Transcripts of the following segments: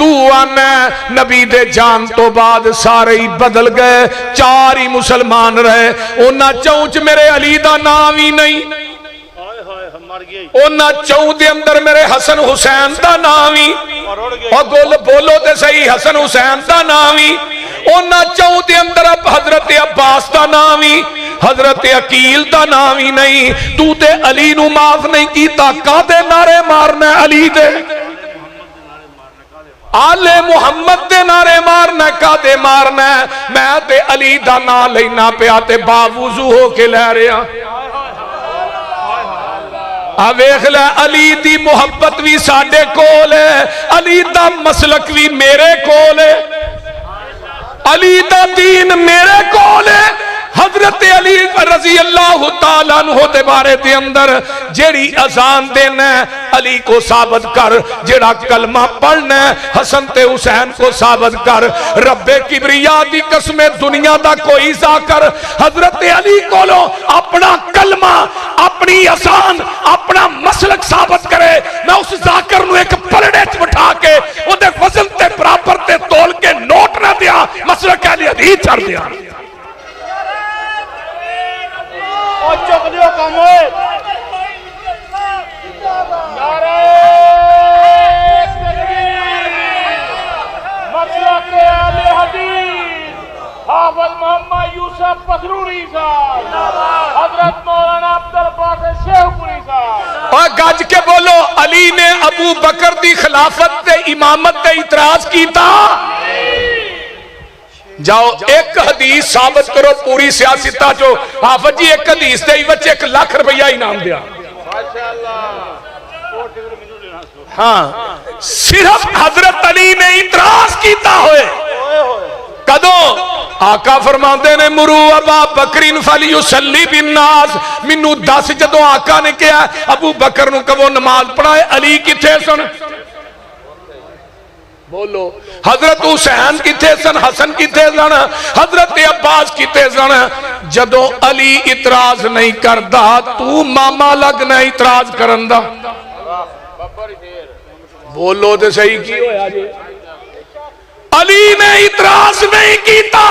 تو آنا نبی دے جان تو بعد سارے ہی بدل گئے، 4 ہی مسلمان رہے، انہاں چونچ میرے علی دا نام ہی نہیں، انہاں چوں دے اندر میرے حسن حسین دا نام ہی، اور بولو تے صحیح حسن حسین دا نام ہی، انہاں چوں دے اندر اب حضرت عباس دا نام ہی، حضرت عقیل دا نام ہی نہیں، تو تے علی نو معاف نہیں کیتا، کادے نعرے مارنا علی دے، آل محمد دے نعرے مارنا کادے مارنا، میں تے علی دا نام لینا پیا تے باوضو ہو کے لے رہا، ویکھ لے علی دی محبت بھی ساڈے کول ہے، علی دا مسلک بھی میرے کول ہے، علی دا دین میرے کول ہے، حضرت علی رضی اللہ تعالیٰ عنہ دے بارے دے اندر جیڑی اذان دینا ہے علی کو ثابت کر، جیڑا کلمہ پڑھنا ہے حسن تے حسین کو ثابت کر، رب کبریا دی قسم دنیا دا کوئی ذاکر حضرت علی کو لو اپنا کلمہ اپنی اذان اپنا مسلک ثابت کرے، میں اس ذاکر نو ایک پلڑے چ بٹھا کے او دے وزن تے برابر تے تول کے نوٹ نہ دیا، مسلک علی حدیث چڑھ دیا، اور چکلیوں کا موئے نعرہ تکبیر مسلک اہل حدیث حافظ محمد یوسف پسروری صاحب، حضرت مولانا عبدالباسط شیخ پوری صاحب، اور گج کے بولو علی نے ابو بکر دی خلافت تے امامت تے اعتراض کیتا، جاؤ ایک حدیث ثابت کرو پوری سیاستہ جو حافظ جی ایک حدیث دے بچے 1 لاکھ روپیہ انعام دیا، ہاں صرف حضرت علی نے اعتراض کیتا ہوئے، کدوں آقا فرماتے نے مرو ابا بکرین فلیصلی بالناس، منو 10 جدوں آقا نے کیا ابو بکر نو کہ وہ نماز پڑھائے، علی کتھے سن بولو، حضرت حسین کتھے سن، حسن کتھے سن، حضرت عباس کتھے سن، جدوں علی اعتراض نہیں کردا تو ماما لگنا اعتراض کرندا، بولو تے صحیح کی ہویا جی، علی نے اعتراض نہیں کیتا،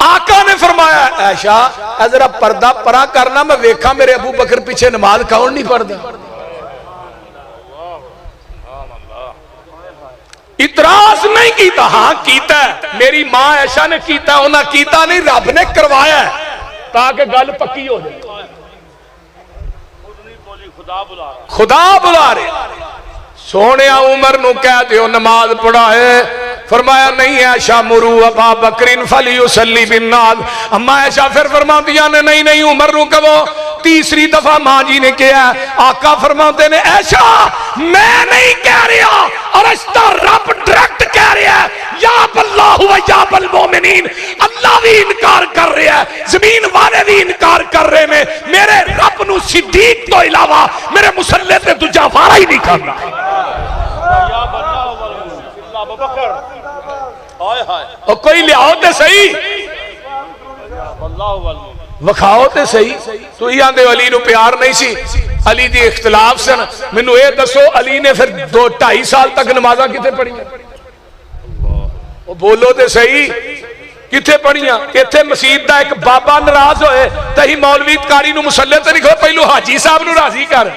آقا نے فرمایا عائشہ ذرا پردہ پرا کرنا میں ویکھا میرے ابو بکر پیچھے نماز کون نہیں پڑھدا، اعتراض نہیں کیتا، ہاں کیتا ہے، میری ماں عائشہ نے کیتا ہے، انہاں کیتا نہیں رب نے کروایا ہے تاکہ گل پکی ہو جائے، خدا بلا رہے، سونے عمر نو کہہ دیو نماز پڑھائے، فرمایا نہیں عائشہ مرو ابا بکرین فلیصلی بالناس، اما عائشہ پھر فرما دیا نے نہیں عمر نو کہو، تیسری دفعہ ماں جی نے کیا، آقا فرماتے نے عائشہ میں نہیں کہہ رہا، اور اشتہ رب ڈریکٹ کہہ رہا ہے یا باللہ و یا بالمومنین، اللہ بھی انکار کر رہا ہے، زمین والے بھی انکار کر رہے ہیں، میرے رب نو صدیق تو علاوہ میرے مسلح تے دجا وارا ہی نہیں کرنا، اور کوئی لیاؤ تے صحیح وکھاؤ تے صحیح، تو ہی آندے علی نو پیار نہیں سی، علی دی اختلاف سن، میں نو اے دسو علی نے پھر 2-2.5 سال تک نمازاں کتے پڑھیاں، بولو تے صحیح کتے پڑھیاں، کتے مسجد دا ایک بابا ناراض ہوئے تہی مولوی کاری نو مسلح تے لکھو پہلو حاجی صاحب نو راضی کر،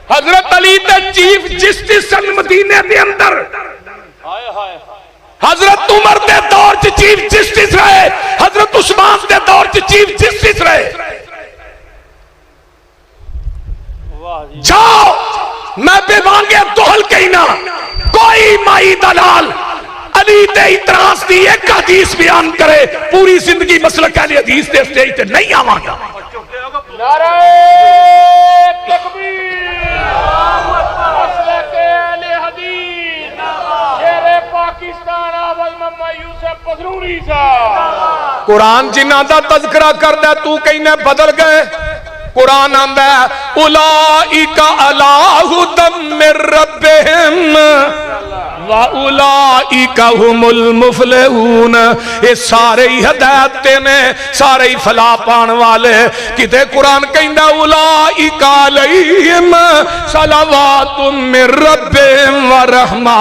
حضرت علی تے چیف جسٹس سن مدینے دے اندر، حضرت عمر دے دور چ چیف جسٹس رہے، حضرت عثمان دے دور چ چیف جسٹس رہے، جاؤ میں بے وانگے دہل کہینا کوئی مائی دلال علی تے اعتراض دی ایک حدیث بیان کرے، پوری زندگی مسلک اہل حدیث دے اسٹیج تے نہیں آواں گا، نعرہ تکبیر مسلک اہل حدیث شیر پاکستان حافظ محمد یوسف پسروری صاحب، قرآن جنہاں دا تذکرہ کردہ تو کہنے بدل گئے، قرآن آندہ ہے اولئک علی ھدی من ربہم وَأُولَئِكَ هُمُ الْمُفْلِحُونَ یہ سارے ہی ہدایت نے سارے ہی فلاح پان والے کتے قرآن کہندا اولئک علیہم صلوات من ربہم ورحمہ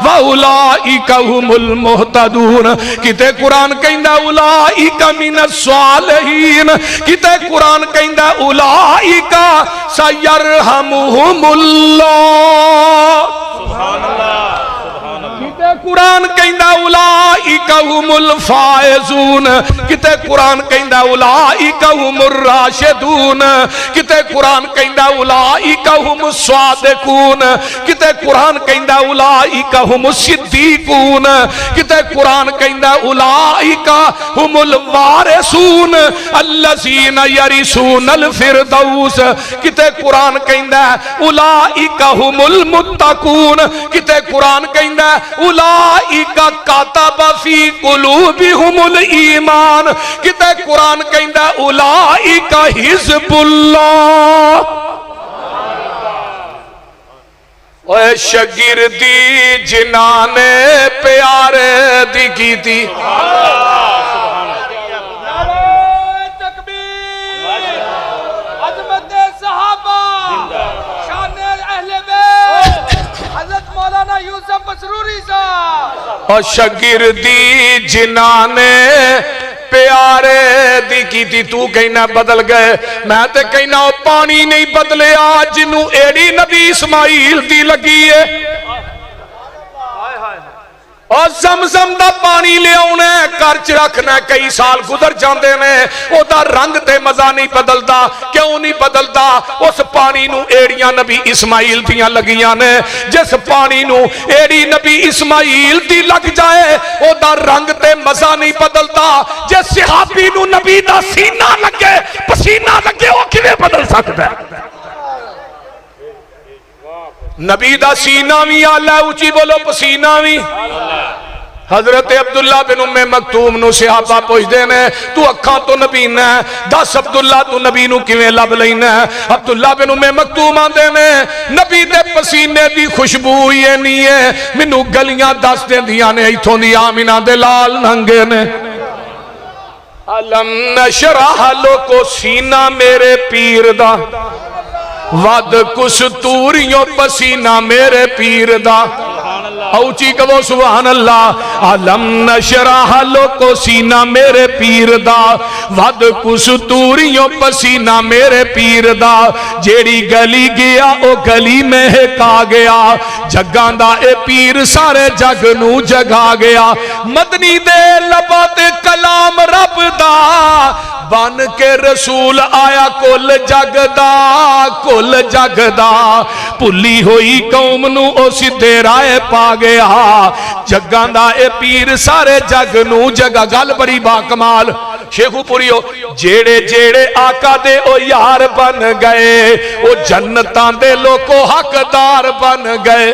واولئک هم المہتدون کتے قرآن کہندا اولئک من الصالحین کتے قرآن کہندا اولئک سیرحمہم اللہ سبحان اللہ کتے قرآن کہندا اولئک هم الفائزون کتے قرآن کہندا اولئک هم الراشدون کتے قرآن کہندا اولئک هم الصادقون کتے قرآن کہندا اولئک هم الصدیقون کتے قرآن کہندا اولئک هم الوارثون الذین یرثون الفردوس کتے قرآن کہندا اولئک هم المتقون کتے قرآن کہندا اولئک کاتب فی قلوبہم الایمان کتے قرآن کہندا اولئک حزب اللہ اے شگردی جنہاں نے پیارے دی کی تھی اور شگردی جنہاں نے پیارے دی کی تھی تو کہنا بدل گئے میں تے کہنا پانی نہیں بدلے آج جنہوں ایڑی نبی اسماعیل دی لگی ہے اور زمزم دا پانی لے آنے کرچ رکھنا کئی سال گزر جاندے نے او دا رنگ تے مزہ نہیں بدلدا کیوں نہیں بدلدا اس پانی نو ایڑیاں نبی اسماعیل دیاں لگیاں نے جس پانی نو ایڑی نبی اسماعیل دی لگ جائے او دا رنگ تے مزہ نہیں بدلدا جس صحابی نو نبی دا سینہ لگے پسینہ لگے وہ کیویں بدل سکتا ہے نبی دا سینہ بھی آلہ اچھی بولو پسینہ بھی حضرت عبداللہ بن ام مکتوم نو صحابہ پوچھ دینے تو اکھاں تو نبی نے دس عبداللہ تو نبی نو کیویں لب لینے عبداللہ بن ام مکتوم آن دینے نبی دے پسینے دی خوشبو یہ نہیں ہے منو گلیاں دس دیں دیاں نے ایتھوں دی آمینہ دے لال ننگے نے علم نشرح لوکو سینہ میرے پیر دا ود کستوریوں پسینہ میرے پیر دا اوچی کہو سبحان اللہ علم نشرح لوکو سینہ میرے پیر دا ود کستوریوں پسینہ میرے پیر دا جیڑی گلی گیا او گلی میں ہکا گیا جگاں دا اے پیر سارے جگ نو جگا گیا مدنی دے لبات کلام رب دا بن کے رسول آیا کل جگ دا پلی ہوئی قوم نو او سدھے رائے پا گیا جگاں دا اے پیر سارے جگ نو جگہ گل بڑی با کمال شیخو پوریو جیڑے جیڑے آقا دے او یار بن گئے او جنتاں دے لوکو حقدار بن گئے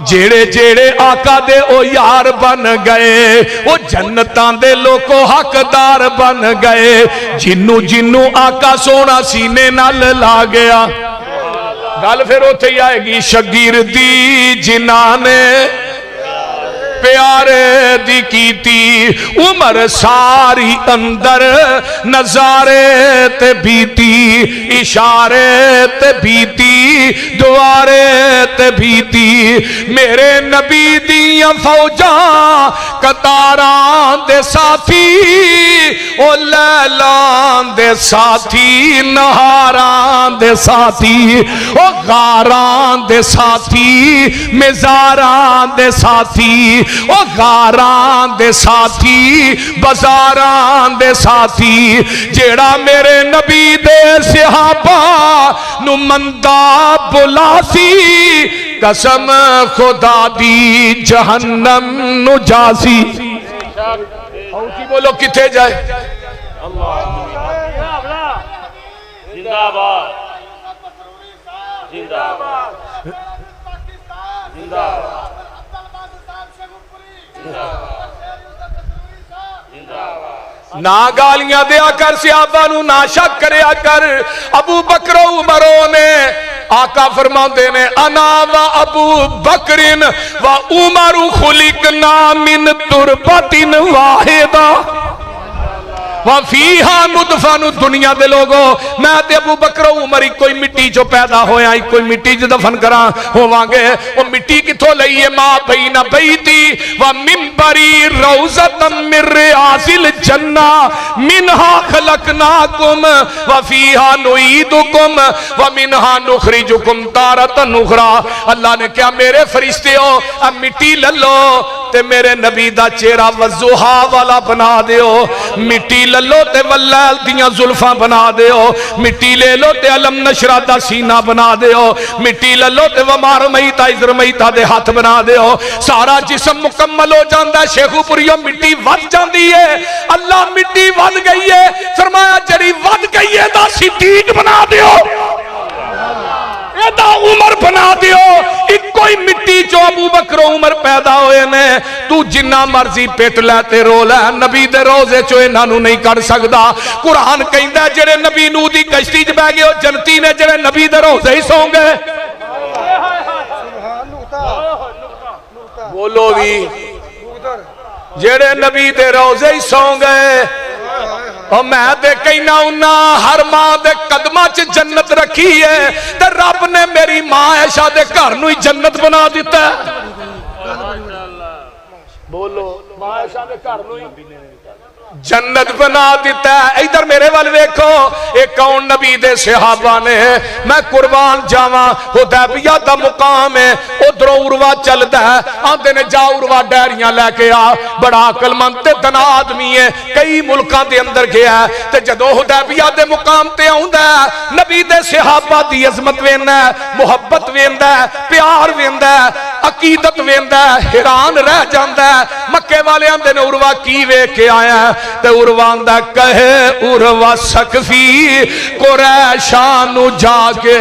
جیڑے جیڑے آقا دے او یار بن گئے او جنتاں دے لوکو حقدار بن گئے جنو جنو آقا سونا سینے نال لا گیا گل پھر ہوتے ہی آئے گی شگردی جنہاں نے پیارے دی کیتی عمر ساری اندر نظارے تے بیتی اشارے تے بیتی دوارے تے بیتی میرے نبی دیاں فوجاں قطاران دے ساتھی او لیلان دے ساتھی نہاران دے ساتھی او غاران دے ساتھی مزاران دے ساتھی او غاران دے ساتھی بزاران دے ساتھی جیڑا میرے نبی دے صحابہ نمندہ بلاسی قسم خدا دی جہنم نو جاسی اوچی بولو کتے جائے زندہ باد زندہ باد زندہ باد نہ گالیاں دیا کر صحابہ نو نہ شک کریا کر ابو بکر و عمروں نے آقا فرماتے نے انا و ابو بکرن و عمر خلقنا من تربت واحدہ وفیہا ندفن دنیا دے لوگوں میں تے ابو بکر عمر کوئی مٹی جو پیدا ہویا کوئی مٹی جو دفن کراں ہووانگے وہ مٹی کتھوں لئی ہے ماں بین بیتی و منبری روزۃ من ریاض الجنہ منہا خلقناکم وفیہا نعیدکم ومنہا نخرجکم تارۃ اخری اللہ نے کیا میرے فرشتے ہو اب مٹی للو تے میرے نبی دا چہرہ وضحا والا بنا دیو مٹی للو تے واللیل دیاں زلفاں بنا دیو مٹی لے لو تے علم نشرہ دا سینہ بنا دیو مٹی للو تے ومار میتا ازر میتا دے ہاتھ بنا دیو سارا جسم مکمل ہو جاندہ ہے شیخو پوریو مٹی ود جاندی ہے اللہ مٹی ود گئی ہے فرمایا جڑی ود گئی ہے دا صدیق بنا دیو ایدہ عمر بنا دیو ایک کوئی مٹی جو ابو بکر عمر پیدا ہوئے نے تو جنہ مرضی پیٹ لیتے رو لے نبی دے روزے چوئے نانو نہیں کر سکدا قرآن کہندہ ہے جڑے نبی نو دی کشتی جب گئے ہو جنتی نے جڑے نبی دے روزے ہی سوں گے بولو بھی جڑے نبی دے روزے ہی سوں گے اور میں دے کہنا انہا ہر ماں دے قدمہ چ جنت رکھی ہے تے رب نے میری ماں عائشہ دے گھر نوی جنت بنا دیتا ہے بولو ماں عائشہ دے گھر نوی جنت بنا دیتا ہے ادھر میرے والے دیکھو ایک کون نبی دے صحابہ نے میں قربان جاواں حدیبیہ دا مقام ہے ادھروں عروا چل دا ہے آندے نے جا عروا ڈیریاں لے کے آ بڑا عقل مند تے دنا آدمی ہے کئی ملکاں دے اندر گیا ہے تے جدو حدیبیہ دے مقام تے آندہ ہے نبی دے صحابہ دی عظمت ویندہ ہے محبت ویندہ ہے پیار ویندہ ہے عقیدت ویندہ ہے حیران رہ جاندہ ہے مکے والے آندے نے عروا کی وے کے آیا ہے تے عروان دا کہے عروا سقفی قریشانو جا کے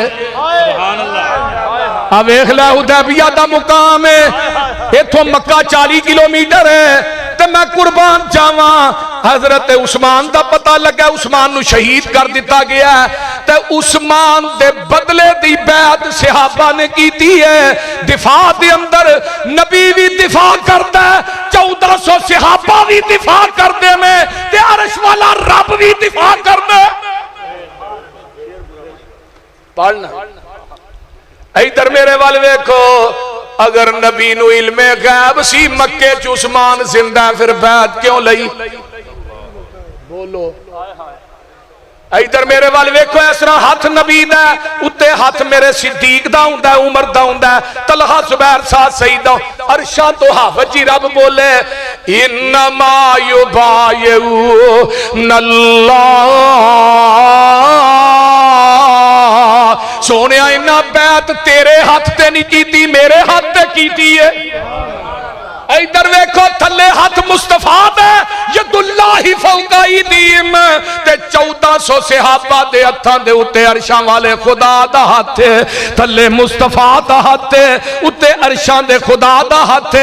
اب ایک لے حدیبیہ دا مقام ہے ایتھو مکہ 40 کلومیٹر ہے تے میں قربان جاواں حضرت عثمان دا پتہ لگا عثمان نو شہید کر دیتا گیا ہے تے عثمان دے بدلے دی بیعت صحابہ نے کیتی ہے دفاع دے اندر نبی بھی دفاع کرتا ہے 1400 صحابہ بھی دفاع کر دے میں تے عرش والا رب بھی دفاع کر دے پڑھنا ایدر میرے والوے کو اگر نبی نو علم غیب سی مکے چ عثمان زندہ پھر بیعت کیوں لئی بولو ایدر میرے والوے کو اس طرح ہاتھ نبی دا اتے ہاتھ میرے صدیق دا ہوں دا عمر دا ہوں دا طلحہ زبیر ساتھ سیدہ عرشاں تو حافظ جی رب بولے انما یبایعون اللہ سونے اینا بیعت تیرے ہاتھ تے نہیں کیتی میرے ہاتھ تے کیتی ہے ایدر ویکھو تھلے ہاتھ مصطفیٰ دے ید اللہ فوق ایدیم تے 1400 صحابہ دے ہتھاں دے اتے عرشاں والے خدا دا ہاتھ تھلے مصطفیٰ دا ہاتھ اتے عرشاں دے خدا دا ہاتھ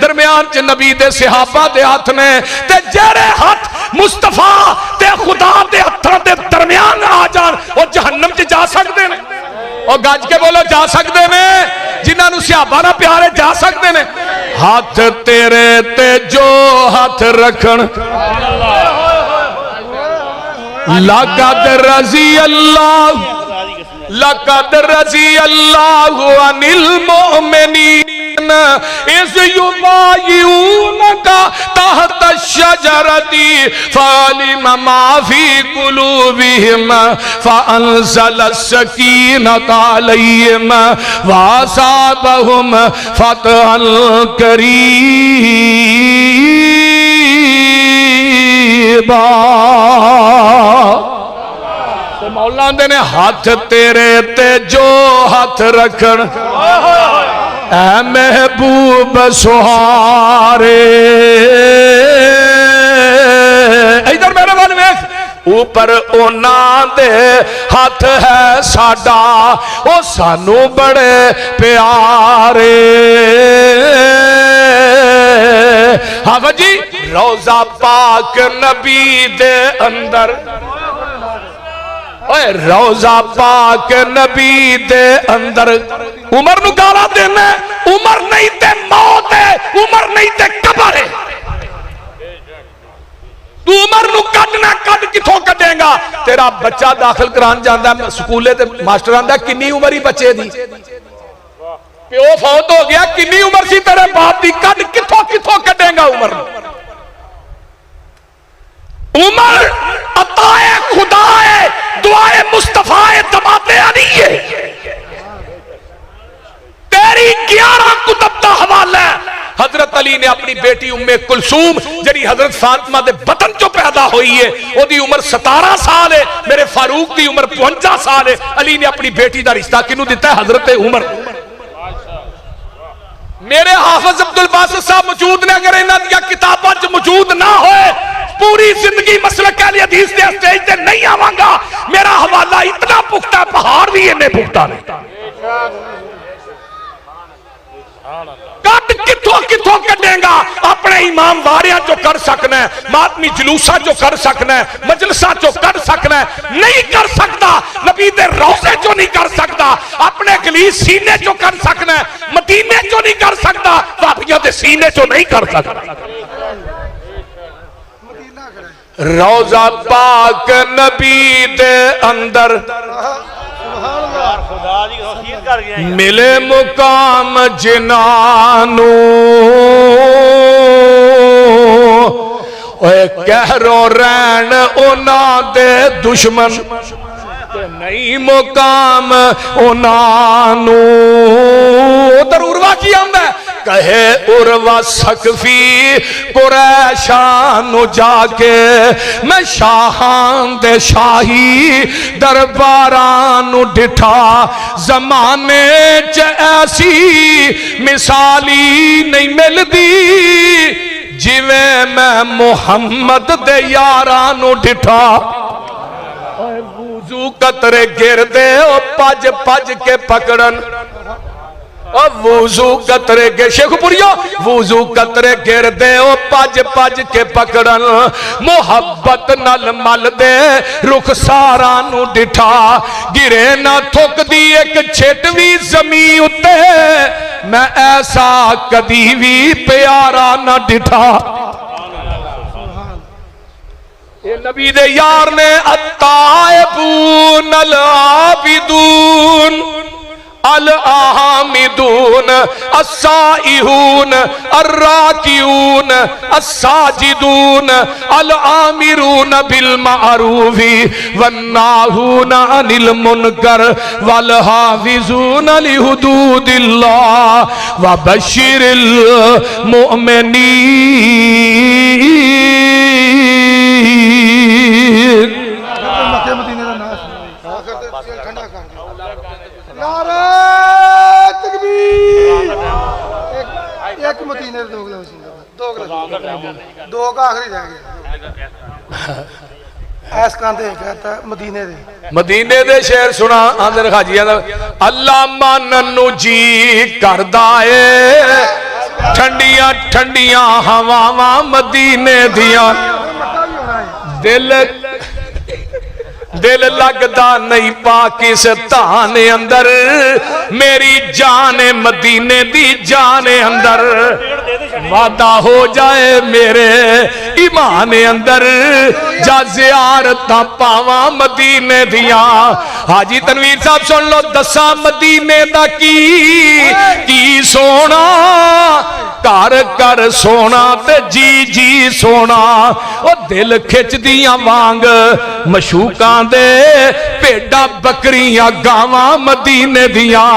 درمیان چ نبی دے صحابہ دے ہاتھ نے تے جڑے ہاتھ مصطفیٰ تے خدا دے ہتھاں دے درمیان آ جان وہ جہنم چ جا سکدے نے اور گاج کے بولو جا سکدے نے جنہاں نو صحابہ نہ پیارے جا سکدے نے ہاتھ تیرے تے جو ہاتھ رکھن لقد رضی اللہ لقد رضی اللہ عن المؤمنین اذ یبایعونک تحت الشجرۃ فعلم ما فی قلوبہم فانزل السکینۃ علیہم واصابہم فتحا قریبا مولا دے نے ہاتھ تیرے تے جو ہاتھ رکھن اے محبوب سہارے ادھر میرے بال ویکھ اوپر اونا دے ہاتھ ہے ساڈا او سانو بڑے پیارے ہاں جی روضہ پاک نبی دے اندر اوے روزہ پاک نبی دے اندر عمر نو گالا دینا ہے، عمر نہیں تے موت ہے، عمر نہیں تے قبر ہے. تو عمر نو کڈنا کڈ کتھوں کڈے گا؟ تیرا بچہ داخل کران جاندا ہے سکولے تے ماسٹر آندا کنی عمر ہی بچے دی، پیو فوت ہو گیا کنی عمر سی تیرے باپ دی، کڈ کتھوں کتھوں کڈے گا عمر نو؟ عمر عطا خدا ہے، دعائے مصطفیٰ دماتے علی ہے. تیری 11 کتب دا حوالہ ہے. حضرت علی نے اپنی بیٹی ام کلثوم جڑی حضرت فاطمہ دے بطن چو پیدا ہوئی ہے او دی عمر 17 سال ہے، میرے فاروق دی عمر 52 سال ہے. علی نے اپنی بیٹی دا رشتہ کنوں دیتا ہے؟ حضرت عمر. میرے حافظ عبدالباسط صاحب موجود نے، اگر انہاں دی کتاباں وچ موجود نہ ہوئے پوری زندگی مسلک اہل حدیث دے اسٹیج تے نہیں آواں گا. میرا حوالہ اتنا پختہ پہاڑ بھی انہیں پختہ نہیں. کٹ کتھوں کتھوں کٹیں گا؟ اپنے امام واریاں جو کر سکنا ہے، ماتمی جلوسہ جو کر سکنا ہے، مجلسہ جو کر سکنا ہے، نہیں کر سکتا. نبی دے روزے جو نہیں کر سکتا، اپنے گلی سینے جو کر سکنا ہے، مدینے جو نہیں کر سکتا، وابیاں دے سینے جو نہیں کر سکتا. روزہ پاک نبی دے اندر ملے مقام جنانو، اے کہرو رین اونا دے دشمن نہیں مقام اونانو. ادھر عروہ کی آمد ہے کہے عروہ سقفی قریشانو جا کے میں شاہان دے شاہی دربارانو ڈٹھا، زمانے چ ایسی مثالی نہیں مل دی جویں میں محمد دے یارانو ڈٹھا. وضو قطرے گر دے او پج پج کے پکڑن، وضو قطرے گر شیخ پوریو وضو قطرے گر دے او پج پج کے پکڑن، محبت نل مل دے رخ سارانو ڈٹھا، گرے نہ تھک دی ایک چھٹوی زمین اتے میں ایسا کدی بھی پیارا نہ ڈٹھا. یہ نبی دے یار نے التائبون العابدون الحامدون السائحون الراکعون الساجدون الآمرون بالمعروف والناہون عن المنکر والحافظون لحدود اللہ وبشر المؤمنین. ایک مدینے دو کا آخری جائے گا ایس کاندے کہتا ہے مدینے دے شہر سنا آندر خاجیہ دا اللہ ماننو جی کردائے ٹھنڈیاں ٹھنڈیاں ہواواں مدینے دیاں دل لگدا نہیں پاکستان اندر میری جان مدینے دی جان اندر وعدہ ہو جائے میرے ایمان اندر جا زیارتاں پاواں مدینے دیاں. حاجی تنویر صاحب سن لو دساں مدینے دا کی سونا کر کر سونا تے جی جی سونا او دل کھچ دیاں وانگ مشوقاں دے پیڑا بکریاں گاواں مدینے دیاں.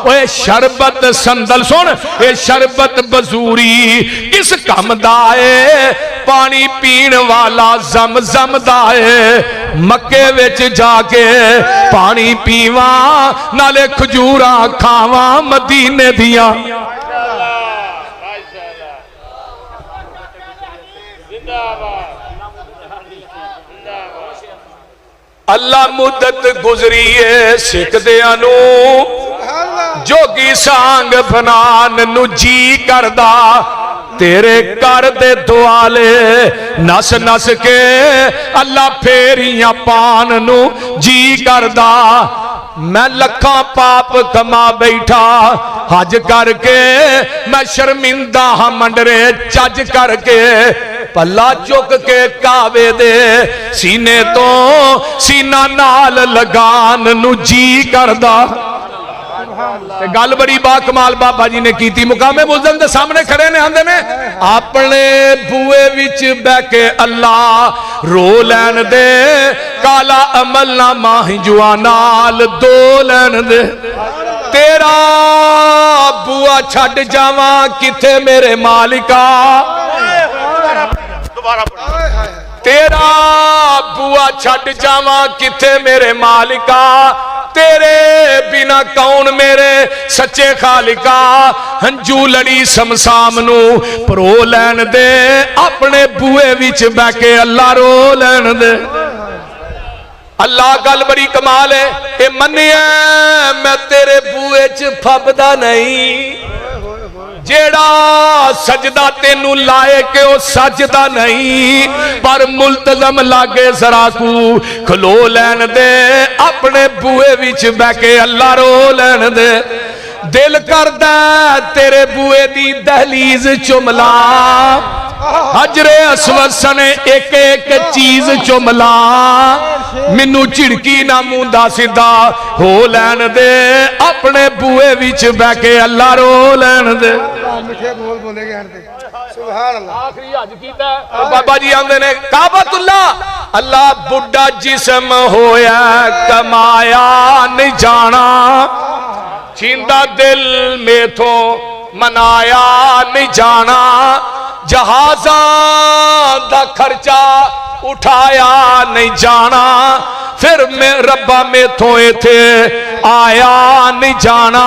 اوے شربت سندل سن اے شربت بزوری کس کم دائے پانی پین والا زم زم دائے مکے وچ جا کے پانی پیواں نالے کھجوراں کھاواں مدینے دیاں. اللہ مدت گزریے سکھ دیانو جوگی سانگ بنان نو جی کردہ تیرے کر دے دوالے نس نس کے اللہ پھیریاں پان نو جی کردا میں لکھاں پاپ کما بیٹھا حج کر کے میں شرمندہ ہاں منڈرے چج کر کے پلا چک کے کعبے دے سینے تو سینہ نال لگان نو جی کردا گل بڑی با کمال بابا جی نے کی تھی مقام ملزم دے سامنے کھڑے نے آندے نے اپنے بوئے وچ بہ کے اللہ رو لین دے کالا عمل نامہ جوانال دو لین دے تیرا بوا چھڈ جاواں کتے میرے مالکا تیرا بوا چھڈ جاواں کتے میرے مالکا تیرے بنا کون میرے سچے خالقا ہنجو لڑی سمسام نو پرو لین دے اپنے بوئے وچ بہ کے اللہ رو لین دے اللہ گل بڑی کمال ہے اے منیا میں تیرے بوئے چ پھبدا نہیں جیڑا سجدہ تینو لائے کہ وہ سجدہ نہیں پر ملتظم لاگے ذرا کو کھلو لین دے اپنے بوئے وچ بہ کے اللہ رو لین دے دل کردہ تیرے بوئے دی دہلیز چملا حجر اسود سنے ایک ایک چیز چملا منو چڑکی نہ موندہ سدھا ہو لین دے اپنے بوئے وچ بہ کے اللہ رو لین دے آخری حج کیتا ہے بابا جی آندے نے کعبۃ اللہ اللہ بڑھا جسم ہویا کمایا نہیں جانا چھیندا دل میں تو منایا نہیں جانا جہازاں دا خرچہ اٹھایا نہیں جانا پھر میں ربا میں تھوئے تھے آیا نہیں جانا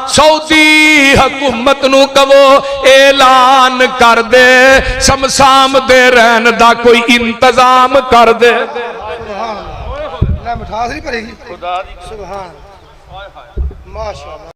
سعودی حکومت نو کہو اعلان کر دے سمسام دے رہن دا کوئی انتظام کر دے مٹھاس نہیں پڑے گی سبحان ماشاءاللہ